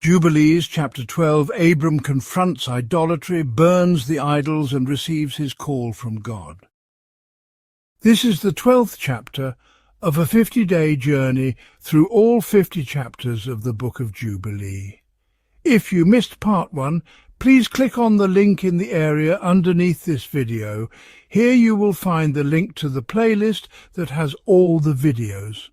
Jubilees, chapter 12, Abram confronts idolatry, burns the idols, and receives his call from God. This is the 12th chapter of a 50-day journey through all 50 chapters of the book of Jubilee. If you missed part 1, please click on the link in the area underneath this video. Here you will find the link to the playlist that has all the videos.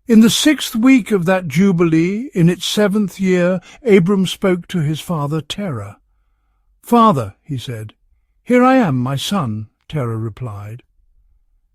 In the 6th week of that Jubilee, in its 7th year, Abram spoke to his father Terah. "Father," he said. "Here I am, my son," Terah replied.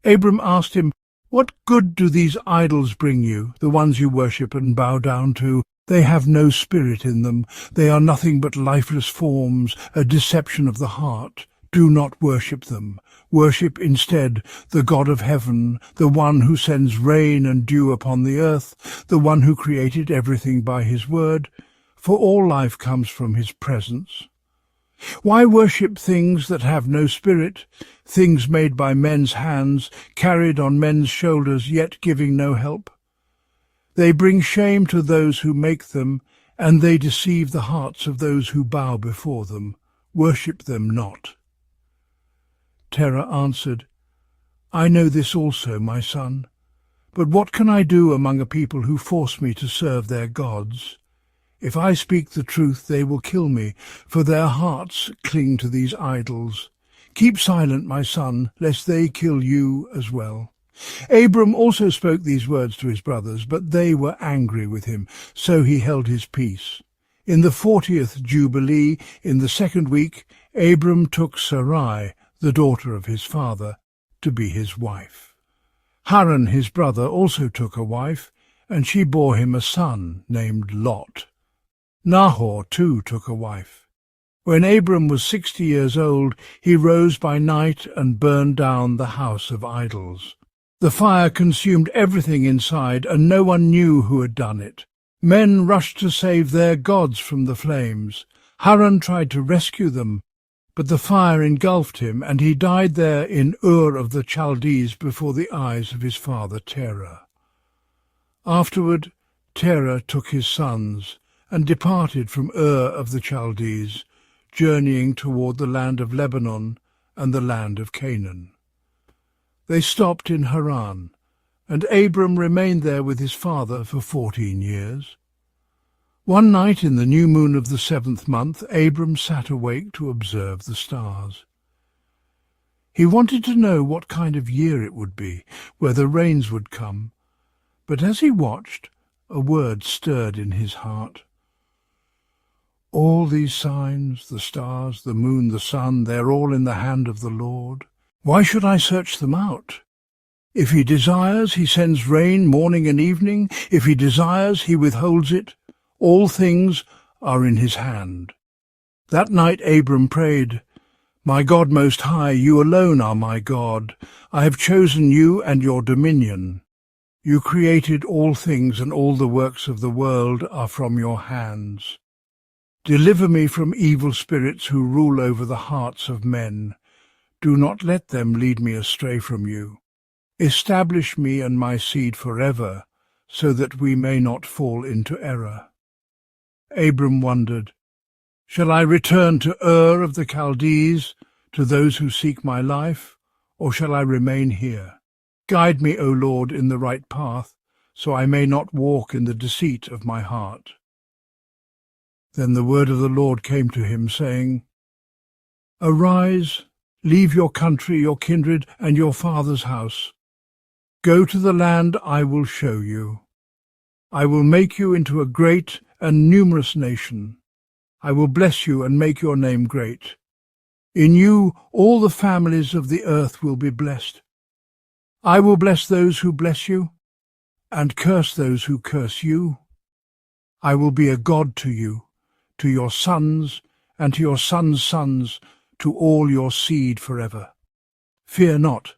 Abram asked him, "What good do these idols bring you, the ones you worship and bow down to? They have no spirit in them. They are nothing but lifeless forms, a deception of the heart. Do not worship them. Worship instead the God of heaven, the one who sends rain and dew upon the earth, the one who created everything by his word, for all life comes from his presence. Why worship things that have no spirit, things made by men's hands, carried on men's shoulders, yet giving no help? They bring shame to those who make them, and they deceive the hearts of those who bow before them. Worship them not." Terah answered, "I know this also, my son. But what can I do among a people who force me to serve their gods? If I speak the truth, they will kill me, for their hearts cling to these idols. Keep silent, my son, lest they kill you as well." Abram also spoke these words to his brothers, but they were angry with him, so he held his peace. In the 40th Jubilee, in the 2nd week, Abram took Sarai, the daughter of his father, to be his wife. Haran, his brother, also took a wife, and she bore him a son named Lot. Nahor, too, took a wife. When Abram was 60 years old, he rose by night and burned down the house of idols. The fire consumed everything inside, and no one knew who had done it. Men rushed to save their gods from the flames. Haran tried to rescue them, but the fire engulfed him, and he died there in Ur of the Chaldees before the eyes of his father Terah. Afterward Terah took his sons and departed from Ur of the Chaldees, journeying toward the land of Lebanon and the land of Canaan. They stopped in Haran, and Abram remained there with his father for 14 years. One night in the new moon of the 7th month, Abram sat awake to observe the stars. He wanted to know what kind of year it would be, whether rains would come, but as he watched, a word stirred in his heart. "All these signs, the stars, the moon, the sun, they're all in the hand of the Lord. Why should I search them out? If he desires, he sends rain morning and evening. If he desires, he withholds it. All things are in his hand." That night Abram prayed, "My God Most High, you alone are my God. I have chosen you and your dominion. You created all things, and all the works of the world are from your hands. Deliver me from evil spirits who rule over the hearts of men. Do not let them lead me astray from you. Establish me and my seed forever, so that we may not fall into error." Abram wondered, "Shall I return to Ur of the Chaldees, to those who seek my life, or shall I remain here? Guide me, O Lord, in the right path, so I may not walk in the deceit of my heart." Then the word of the Lord came to him, saying, "Arise, leave your country, your kindred, and your father's house. Go to the land I will show you. I will make you into a great and numerous nation. I will bless you and make your name great. In you all the families of the earth will be blessed. I will bless those who bless you, and curse those who curse you. I will be a God to you, to your sons, and to your sons' sons, to all your seed forever. Fear not,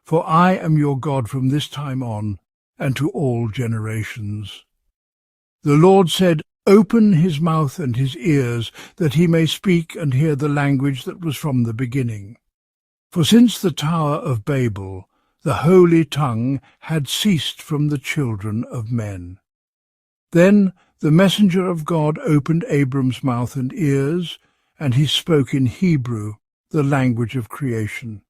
for I am your God from this time on, and to all generations." The Lord said, "Open his mouth and his ears, that he may speak and hear the language that was from the beginning. For since the Tower of Babel, the holy tongue had ceased from the children of men. Then the messenger of God opened Abram's mouth and ears, and he spoke in Hebrew, the language of creation.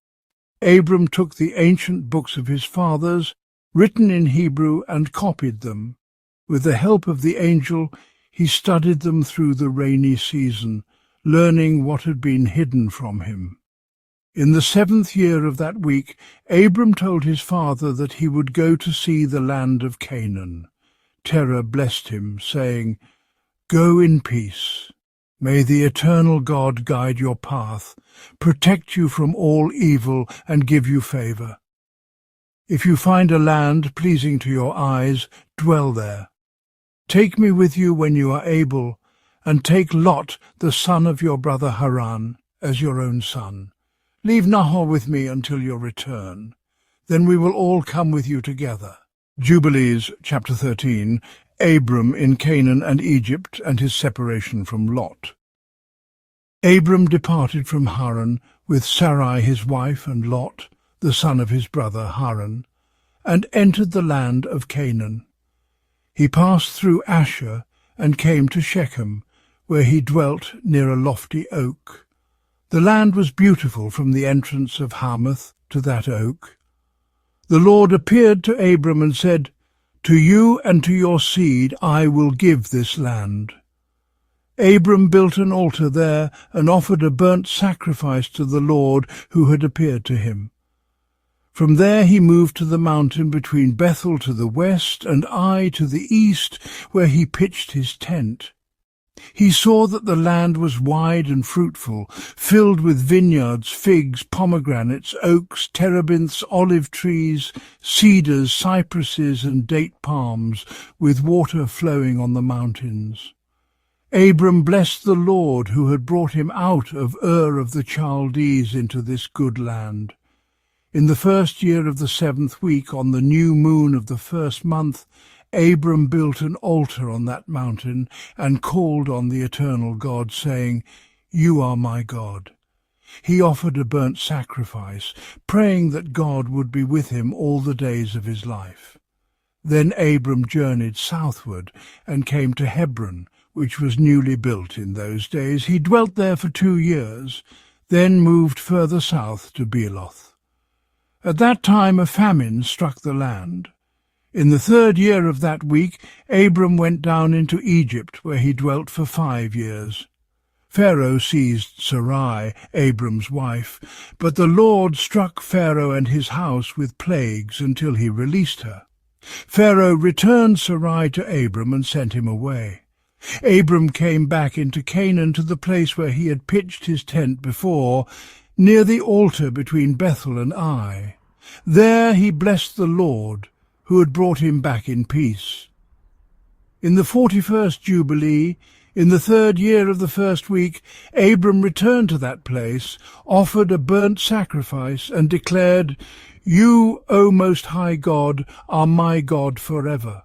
Abram took the ancient books of his fathers, written in Hebrew, and copied them. With the help of the angel, he studied them through the rainy season, learning what had been hidden from him. In the 7th year of that week, Abram told his father that he would go to see the land of Canaan. Terah blessed him, saying, "Go in peace. May the eternal God guide your path, protect you from all evil, and give you favor. If you find a land pleasing to your eyes, dwell there. Take me with you when you are able, and take Lot, the son of your brother Haran, as your own son. Leave Nahor with me until your return. Then we will all come with you together." Jubilees, chapter 13, Abram in Canaan and Egypt, and his separation from Lot. Abram departed from Haran with Sarai his wife and Lot, the son of his brother Haran, and entered the land of Canaan. He passed through Asher and came to Shechem, where he dwelt near a lofty oak. The land was beautiful from the entrance of Hamath to that oak. The Lord appeared to Abram and said, "To you and to your seed I will give this land." Abram built an altar there and offered a burnt sacrifice to the Lord who had appeared to him. From there he moved to the mountain between Bethel to the west and Ai to the east, where he pitched his tent. He saw that the land was wide and fruitful, filled with vineyards, figs, pomegranates, oaks, terebinths, olive trees, cedars, cypresses, and date palms, with water flowing on the mountains. Abram blessed the Lord who had brought him out of Ur of the Chaldees into this good land. In the 1st year of the 7th week, on the new moon of the 1st month, Abram built an altar on that mountain and called on the eternal God, saying, "You are my God." He offered a burnt sacrifice, praying that God would be with him all the days of his life. Then Abram journeyed southward and came to Hebron, which was newly built in those days. He dwelt there for 2 years, then moved further south to Bealoth. At that time a famine struck the land. In the 3rd year of that week, Abram went down into Egypt, where he dwelt for 5 years. Pharaoh seized Sarai, Abram's wife, but the Lord struck Pharaoh and his house with plagues until he released her. Pharaoh returned Sarai to Abram and sent him away. Abram came back into Canaan to the place where he had pitched his tent before, near the altar between Bethel and Ai. There he blessed the Lord, who had brought him back in peace. In the 41st Jubilee, in the 3rd year of the 1st week, Abram returned to that place, offered a burnt sacrifice, and declared, "You, O Most High God, are my God forever."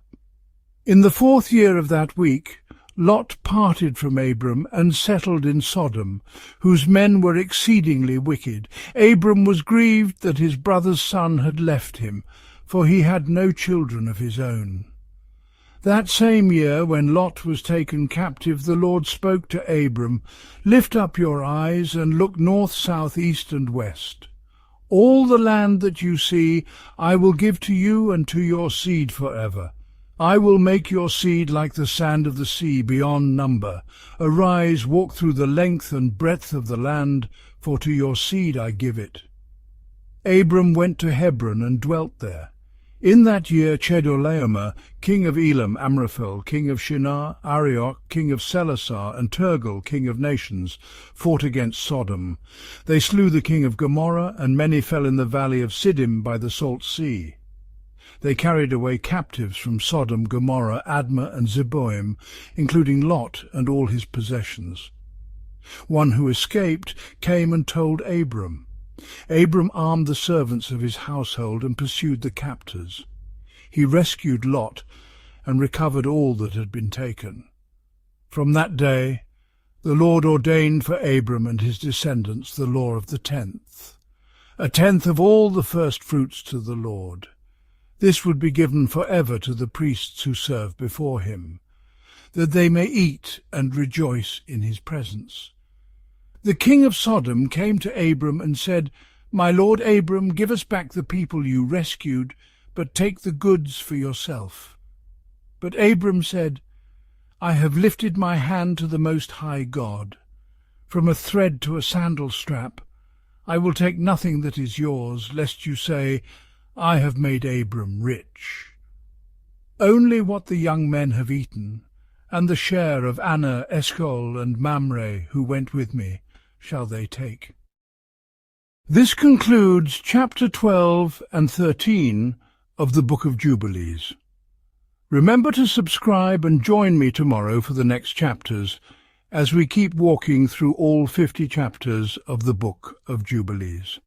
In the 4th year of that week, Lot parted from Abram and settled in Sodom, whose men were exceedingly wicked. Abram was grieved that his brother's son had left him, for he had no children of his own. That same year, when Lot was taken captive, the Lord spoke to Abram, "Lift up your eyes and look north, south, east, and west. All the land that you see I will give to you and to your seed forever. I will make your seed like the sand of the sea, beyond number. Arise, walk through the length and breadth of the land, for to your seed I give it." Abram went to Hebron and dwelt there. In that year Chedorlaomer, king of Elam, Amraphel, king of Shinar, Arioch, king of Selasar, and Turgal, king of nations, fought against Sodom. They slew the king of Gomorrah, and many fell in the valley of Siddim by the salt sea. They carried away captives from Sodom, Gomorrah, Admah, and Zeboim, including Lot and all his possessions. One who escaped came and told Abram. Abram armed the servants of his household and pursued the captors. He rescued Lot and recovered all that had been taken. From that day the Lord ordained for Abram and his descendants the law of the 10th, a tenth of all the firstfruits to the Lord. This would be given forever to the priests who serve before him. that they may eat and rejoice in his presence. The king of Sodom came to Abram and said, "My lord Abram, give us back the people you rescued, but take the goods for yourself." But Abram said, "I have lifted my hand to the Most High God. From a thread to a sandal strap, I will take nothing that is yours, lest you say, 'I have made Abram rich.' Only what the young men have eaten, and the share of Anna, Eshcol, and Mamre, who went with me, shall they take." This concludes chapter 12 and 13 of the Book of Jubilees. Remember to subscribe and join me tomorrow for the next chapters, as we keep walking through all 50 chapters of the Book of Jubilees.